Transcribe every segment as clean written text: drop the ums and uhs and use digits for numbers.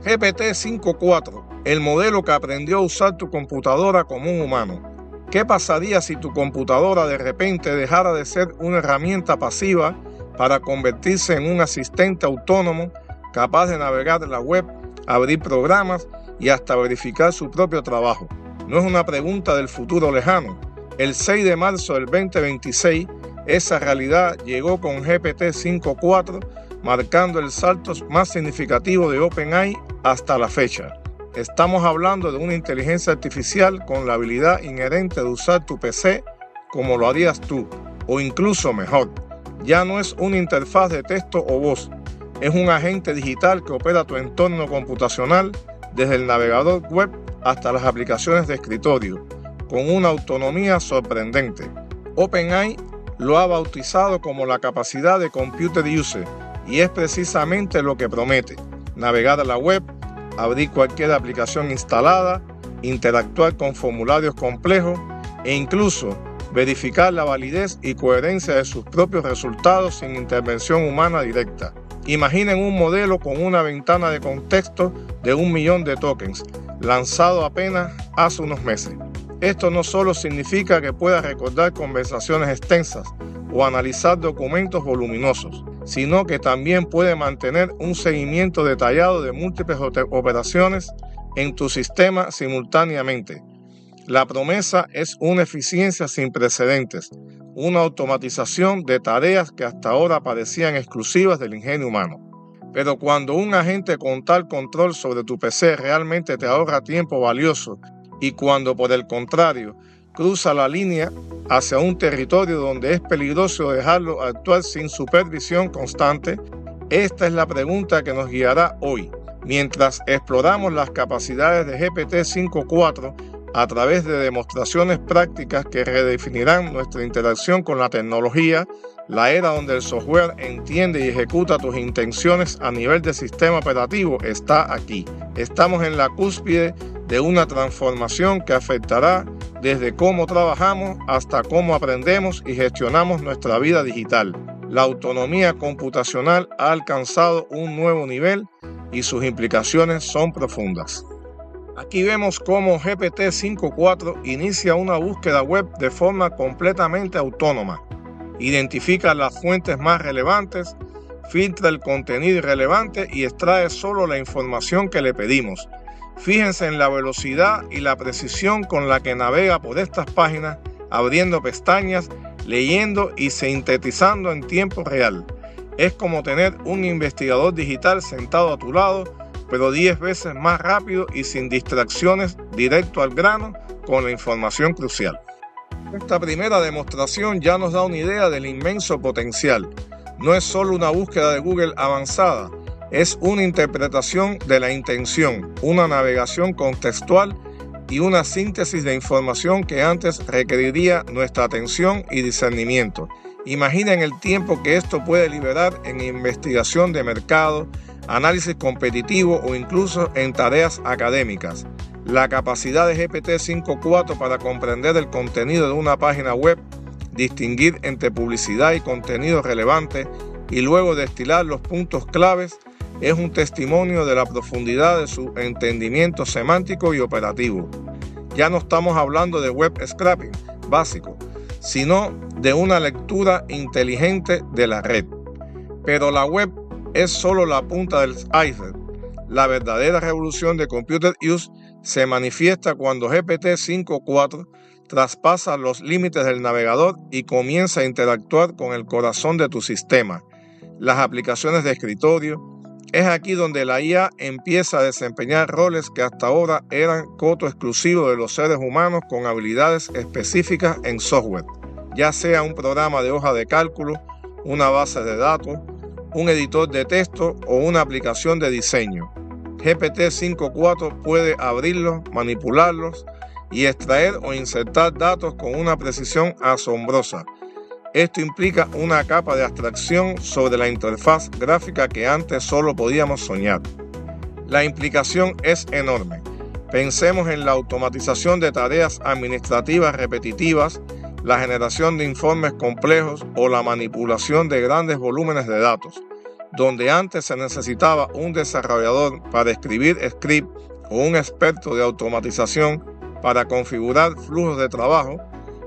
GPT-5.4, el modelo que aprendió a usar tu computadora como un humano. ¿Qué pasaría si tu computadora de repente dejara de ser una herramienta pasiva para convertirse en un asistente autónomo capaz de navegar la web, abrir programas y hasta verificar su propio trabajo? No es una pregunta del futuro lejano. El 6 de marzo del 2026, esa realidad llegó con GPT-5.4, marcando el salto más significativo de OpenAI hasta la fecha. Estamos hablando de una inteligencia artificial con la habilidad inherente de usar tu PC como lo harías tú, o incluso mejor. Ya no es una interfaz de texto o voz, es un agente digital que opera tu entorno computacional desde el navegador web hasta las aplicaciones de escritorio, con una autonomía sorprendente. OpenAI lo ha bautizado como la capacidad de Computer User, y es precisamente lo que promete: navegar a la web, abrir cualquier aplicación instalada, interactuar con formularios complejos e incluso verificar la validez y coherencia de sus propios resultados sin intervención humana directa. Imaginen un modelo con una ventana de contexto de 1 millón de tokens, lanzado apenas hace unos meses. Esto no solo significa que pueda recordar conversaciones extensas o analizar documentos voluminosos, sino que también puede mantener un seguimiento detallado de múltiples operaciones en tu sistema simultáneamente. La promesa es una eficiencia sin precedentes, una automatización de tareas que hasta ahora parecían exclusivas del ingenio humano. Pero cuando un agente con tal control sobre tu PC realmente te ahorra tiempo valioso, y cuando por el contrario cruza la línea hacia un territorio donde es peligroso dejarlo actuar sin supervisión constante, esta es la pregunta que nos guiará hoy, mientras exploramos las capacidades de GPT-5.4 a través de demostraciones prácticas que redefinirán nuestra interacción con la tecnología. La era donde el software entiende y ejecuta tus intenciones a nivel de sistema operativo está aquí. Estamos en la cúspide de una transformación que afectará desde cómo trabajamos hasta cómo aprendemos y gestionamos nuestra vida digital. La autonomía computacional ha alcanzado un nuevo nivel y sus implicaciones son profundas. Aquí vemos cómo GPT-5.4 inicia una búsqueda web de forma completamente autónoma. Identifica las fuentes más relevantes, filtra el contenido irrelevante y extrae solo la información que le pedimos. Fíjense en la velocidad y la precisión con la que navega por estas páginas, abriendo pestañas, leyendo y sintetizando en tiempo real. Es como tener un investigador digital sentado a tu lado, pero 10 veces más rápido y sin distracciones, directo al grano con la información crucial. Esta primera demostración ya nos da una idea del inmenso potencial. No es solo una búsqueda de Google avanzada, es una interpretación de la intención, una navegación contextual y una síntesis de información que antes requeriría nuestra atención y discernimiento. Imaginen el tiempo que esto puede liberar en investigación de mercado, análisis competitivo o incluso en tareas académicas. La capacidad de GPT-5.4 para comprender el contenido de una página web, distinguir entre publicidad y contenido relevante y luego destilar los puntos claves es un testimonio de la profundidad de su entendimiento semántico y operativo. Ya no estamos hablando de web scraping básico, sino de una lectura inteligente de la red. Pero la web es solo la punta del iceberg. La verdadera revolución de Computer Use se manifiesta cuando GPT-5.4 traspasa los límites del navegador y comienza a interactuar con el corazón de tu sistema, las aplicaciones de escritorio. Es aquí donde la IA empieza a desempeñar roles que hasta ahora eran coto exclusivo de los seres humanos con habilidades específicas en software, ya sea un programa de hoja de cálculo, una base de datos, un editor de texto o una aplicación de diseño. GPT-5.4 puede abrirlos, manipularlos y extraer o insertar datos con una precisión asombrosa. Esto implica una capa de abstracción sobre la interfaz gráfica que antes solo podíamos soñar. La implicación es enorme. Pensemos en la automatización de tareas administrativas repetitivas, la generación de informes complejos o la manipulación de grandes volúmenes de datos. donde antes se necesitaba un desarrollador para escribir script o un experto de automatización para configurar flujos de trabajo,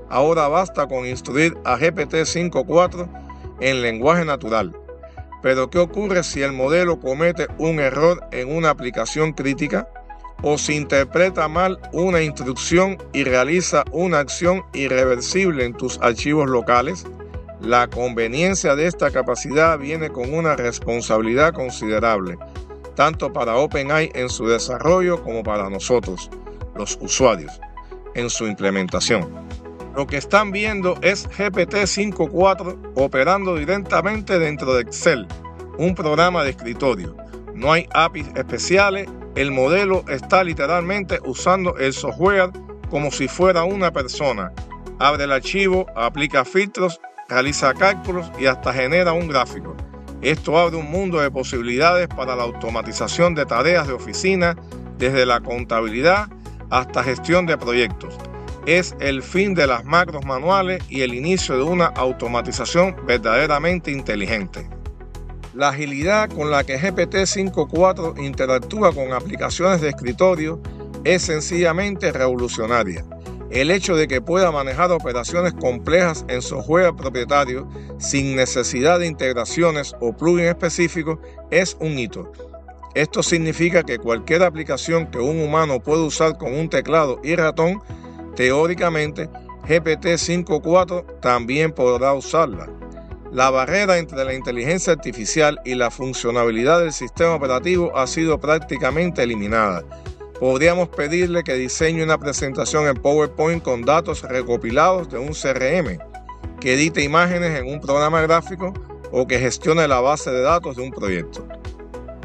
ahora basta con instruir a GPT-5.4 en lenguaje natural. Pero ¿qué ocurre si el modelo comete un error en una aplicación crítica o si interpreta mal una instrucción y realiza una acción irreversible en tus archivos locales? La conveniencia de esta capacidad viene con una responsabilidad considerable, tanto para OpenAI en su desarrollo como para nosotros, los usuarios, en su implementación. Lo que están viendo es GPT-5.4 operando directamente dentro de Excel, un programa de escritorio. No hay APIs especiales, el modelo está literalmente usando el software como si fuera una persona. Abre el archivo, aplica filtros, realiza cálculos y hasta genera un gráfico. Esto abre un mundo de posibilidades para la automatización de tareas de oficina, desde la contabilidad hasta gestión de proyectos. Es el fin de las macros manuales y el inicio de una automatización verdaderamente inteligente. La agilidad con la que GPT-5.4 interactúa con aplicaciones de escritorio es sencillamente revolucionaria. El hecho de que pueda manejar operaciones complejas en software propietario sin necesidad de integraciones o plugins específicos es un hito. Esto significa que cualquier aplicación que un humano pueda usar con un teclado y ratón, teóricamente, GPT-5.4 también podrá usarla. La barrera entre la inteligencia artificial y la funcionalidad del sistema operativo ha sido prácticamente eliminada. Podríamos pedirle que diseñe una presentación en PowerPoint con datos recopilados de un CRM, que edite imágenes en un programa gráfico o que gestione la base de datos de un proyecto.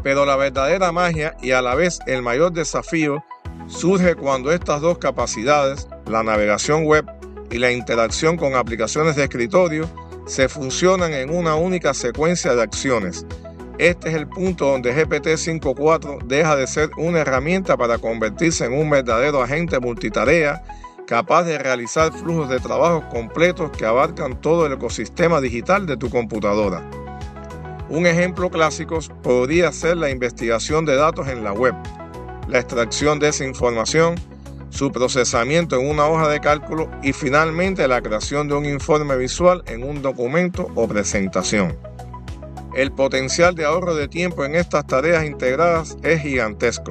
Pero la verdadera magia y a la vez el mayor desafío surge cuando estas dos capacidades, la navegación web y la interacción con aplicaciones de escritorio, se funcionan en una única secuencia de acciones. Este es el punto donde GPT-5.4 deja de ser una herramienta para convertirse en un verdadero agente multitarea capaz de realizar flujos de trabajo completos que abarcan todo el ecosistema digital de tu computadora. Un ejemplo clásico podría ser la investigación de datos en la web, la extracción de esa información, su procesamiento en una hoja de cálculo y finalmente la creación de un informe visual en un documento o presentación. El potencial de ahorro de tiempo en estas tareas integradas es gigantesco.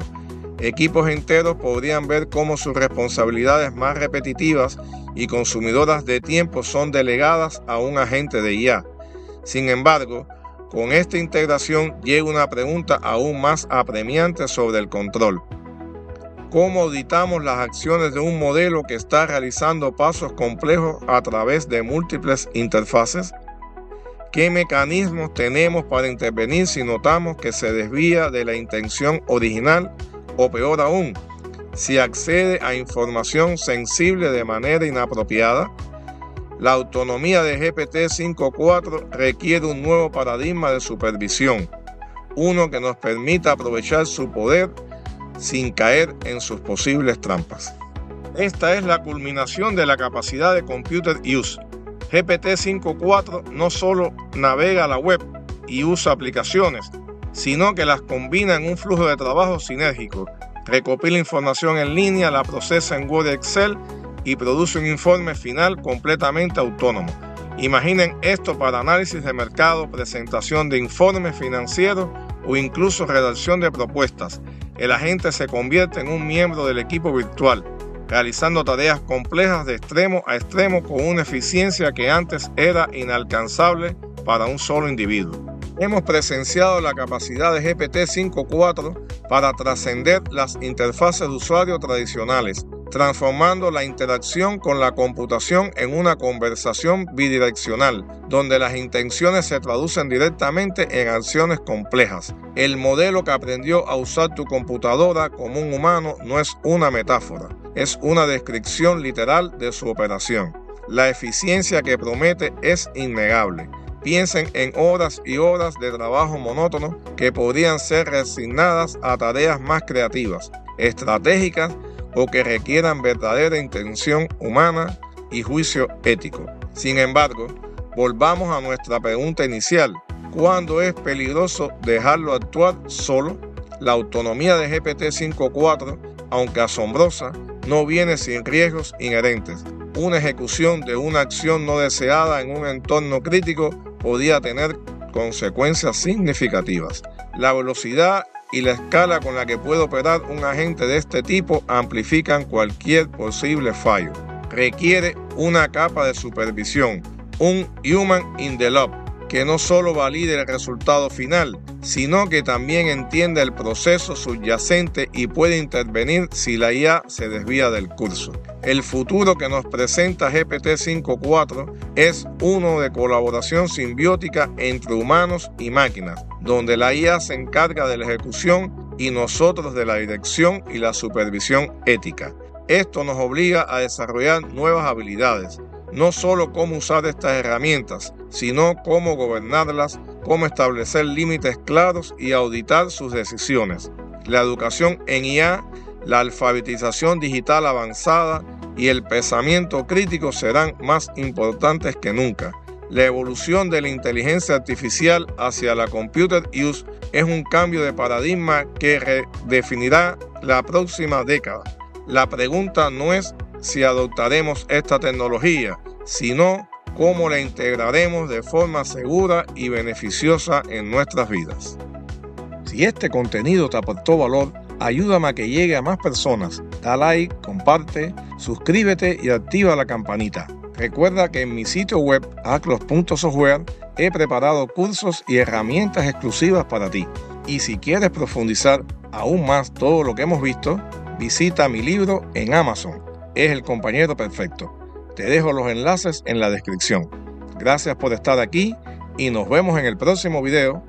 Equipos enteros podrían ver cómo sus responsabilidades más repetitivas y consumidoras de tiempo son delegadas a un agente de IA. Sin embargo, con esta integración llega una pregunta aún más apremiante sobre el control. ¿Cómo auditamos las acciones de un modelo que está realizando pasos complejos a través de múltiples interfaces? ¿Qué mecanismos tenemos para intervenir si notamos que se desvía de la intención original o peor aún, si accede a información sensible de manera inapropiada? La autonomía de GPT-5.4 requiere un nuevo paradigma de supervisión, uno que nos permita aprovechar su poder sin caer en sus posibles trampas. Esta es la culminación de la capacidad de Computer Use. GPT-5.4 no solo navega la web y usa aplicaciones, sino que las combina en un flujo de trabajo sinérgico, recopila información en línea, la procesa en Word y Excel y produce un informe final completamente autónomo. Imaginen esto para análisis de mercado, presentación de informes financieros o incluso redacción de propuestas. El agente se convierte en un miembro del equipo virtual, realizando tareas complejas de extremo a extremo con una eficiencia que antes era inalcanzable para un solo individuo. Hemos presenciado la capacidad de GPT-5.4 para trascender las interfaces de usuario tradicionales, transformando la interacción con la computación en una conversación bidireccional, donde las intenciones se traducen directamente en acciones complejas. El modelo que aprendió a usar tu computadora como un humano no es una metáfora, es una descripción literal de su operación. La eficiencia que promete es innegable. Piensen en horas y horas de trabajo monótono que podrían ser reasignadas a tareas más creativas, estratégicas o que requieran verdadera intención humana y juicio ético. Sin embargo, volvamos a nuestra pregunta inicial. cuándo es peligroso dejarlo actuar solo. La autonomía de GPT-5.4, aunque asombrosa, no viene sin riesgos inherentes. Una ejecución de una acción no deseada en un entorno crítico podía tener consecuencias significativas. La velocidad y la escala con la que puede operar un agente de este tipo amplifican cualquier posible fallo. Requiere una capa de supervisión, un human in the loop, que no solo valide el resultado final, sino que también entienda el proceso subyacente y puede intervenir si la IA se desvía del curso. El futuro que nos presenta GPT-5.4 es uno de colaboración simbiótica entre humanos y máquinas, donde la IA se encarga de la ejecución y nosotros de la dirección y la supervisión ética. Esto nos obliga a desarrollar nuevas habilidades, no solo cómo usar estas herramientas, sino cómo gobernarlas, cómo establecer límites claros y auditar sus decisiones. La educación en IA, la alfabetización digital avanzada y el pensamiento crítico serán más importantes que nunca. La evolución de la inteligencia artificial hacia la computer use es un cambio de paradigma que redefinirá la próxima década. La pregunta no es si adoptaremos esta tecnología, sino cómo la integraremos de forma segura y beneficiosa en nuestras vidas. Si este contenido te aportó valor, ayúdame a que llegue a más personas. Da like, comparte, suscríbete y activa la campanita. Recuerda que en mi sitio web aclos.software he preparado cursos y herramientas exclusivas para ti. Y si quieres profundizar aún más todo lo que hemos visto, visita mi libro en Amazon. Es el compañero perfecto. Te dejo los enlaces en la descripción. Gracias por estar aquí y nos vemos en el próximo video.